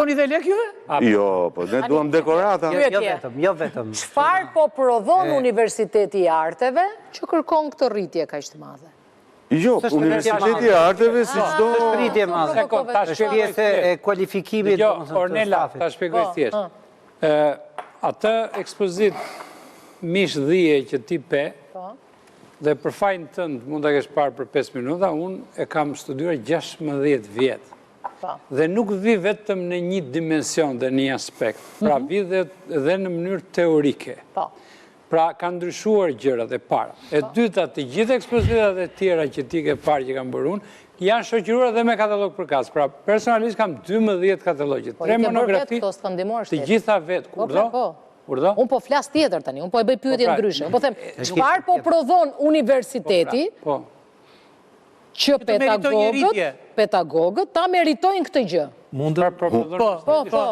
Toni dhe lek juve? Jo, po ne duam dekorata. Jo vetëm. Çfarë po prodhon Universiteti i Arteve që kërkon këtë rritje kaq të madhe? Jo, Universiteti i Arteve si çdo Është rritje e madhe. Është pjesë e kualifikimit Jo, Ornella, ta shpjegoj thjesht. Atë ekspozit mish dhije që ti pe, dhe për fajnë tënd mund ta kesh parë për 5 minuta, unë e kam studiuar 16 vjet. Dhe nuk vi vetëm në një dimension dhe një aspekt, pra vi dhe në mënyrë teorike. Pra ka ndryshuar gjërat e para. E dyta, të gjithë ekspozitat e tjera që ti ke parë që kam bërë unë, janë shoqëruar dhe me katalog përkatës. Pra personalisht kam 12 katalogje, 3 monografi, të gjitha vetë. Kurdo? Unë po flas tjetër tani, unë po e bëj pyetje ndryshe. Unë po them, çfarë po prodhon universiteti që pedagogët ta meritojnë këtë gjë?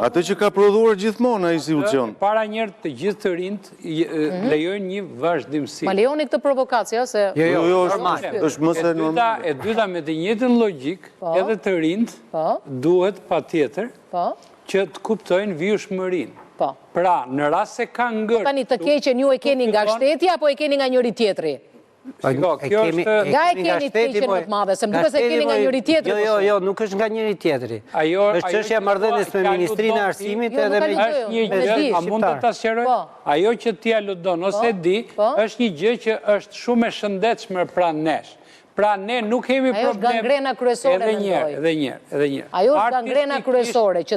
Atë që ka prodhuar gjithmonë ai institucion. Para njërë të gjithë të rinjt lejojnë një vazhdimsi. Ma lejoni këtë provokacija se... Jo, është më se normal. E dyta me të njëjtën logjik, edhe të rinjt duhet patjetër që të kuptojnë vjushmërinë. Pra, në rast se ka ngërë... Tani të keqen ju e keni nga shteti apo e keni nga njëri tjetri? Shiko, kjo është... Nga e keni të keqen më të madhe, se më duke se keni nga njëri tjetri. Jo, nuk është nga njëri tjetri. Është çështja marrëdhënies me Ministrinë e Arsimit edhe me A mund të ta sqaroj? Ajo që ti aludon ose di, është një gjë që është shumë e shëndetshme pranë nesh. Pra ne nuk kemi problem... Ajo është gangrena kryesore, mendoj. Edhe njërë. Ajo është gangrena kryesore, që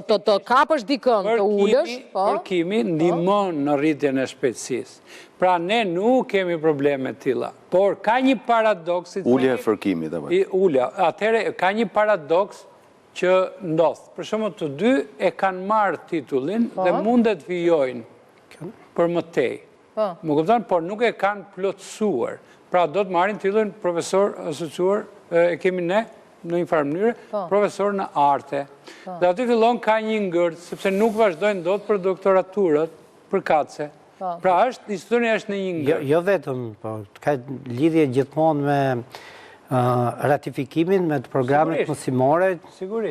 të kapësh dikën, të ullësh... Përkimi ndihmon në rritjen e shpejtësisë. Pra ne nuk kemi probleme tilla. Por ka një paradoks... Ulja e fërkimit. Ulja. Atëherë ka një paradoks që ndodh. Për shembull, të dy e kanë marrë titullin dhe mundet vijojnë për mëtej. Më kupton, por nuk e kanë plotësuar. Pra do të marrin titullin profesor asociuar, e kemi ne, në një farë mënyrë, profesor në arte. Dhe aty fillon ka një ngërt, sepse nuk vazhdojnë dot për doktoraturët, për katse. Pra historia është në një ngërt. Jo vetëm, ka lidhje gjithmonë me ratifikimin me të programet mësimore,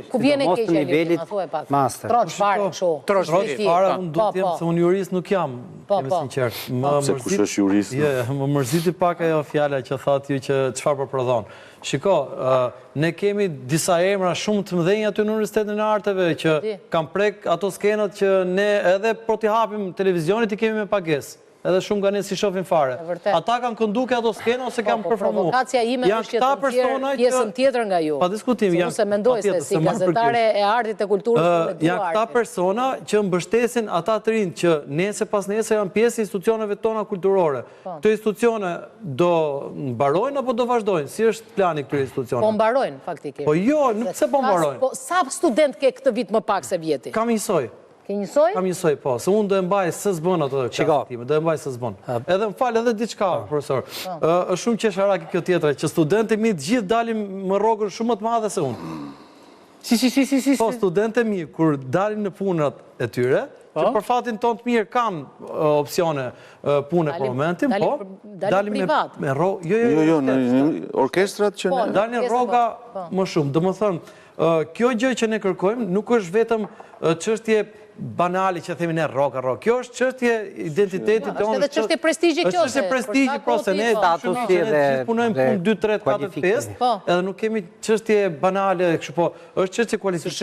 ku vjen e keqja nivelit master. Troç fare kështu. Troç fare, unë do të them se unë jurist nuk jam, jemi sinqert. Se kush është jurist? Më mërziti pak ajo fjala që thotë ju që çfarë po prodhon. Shiko, ne kemi disa emra shumë të mëdhenj aty në Universitetin e Arteve që kanë prek ato skenat që ne edhe po t'i hapim televizionit i kemi me pagesë. Edhe shumë nga ne si shofin fare. Ata kanë kënduke ato skena ose kanë performu. Provokacia ime është që të tjerë pjesën tjetër nga ju. Pa diskutim. Se se mendoj se si gazetare e artit e kulturës. Janë këta persona që mbështesin ata të rinj që nese pas nese janë pjesë institucioneve tona kulturore. Këto institucione do mbarojnë apo do vazhdojnë? Si është plani këtyre institucioneve? Po mbarojnë, faktikisht. Po jo, nuk se po mbarojnë. Sa student ke këtë vit më pak se vjeti? Kam njësoj. Ke njësoj? Kam njësoj, po. Se unë do e mbaj së zbën ato klasitime. Do e mbaj së zbën. Edhe më falë edhe diçka, profesor. është shumë qesharaki kjo tjetra, që studentët mi të gjithë dalim më rogër shumë më të madhe se unë. Si. Po, studentët mi, kur dalim në punët e tyre, që për fatin tonë të mirë kanë opcione pune për momentin, po, dalim me rogë... Jo, në orkestrat që ne... Dalim me roga më shumë. Dë më thënë, kjo gjë që ne kërkojmë nuk është vetëm çështje banale që themi ne roka. Kjo është çështje identitetit tonë. Është edhe çështje prestigjie kjo. Është çështje prestigjie, po se ne statusi edhe punojmë punë 2, 3, 4, 5, edhe nuk kemi çështje banale, kështu po, është çështje kualifikimi.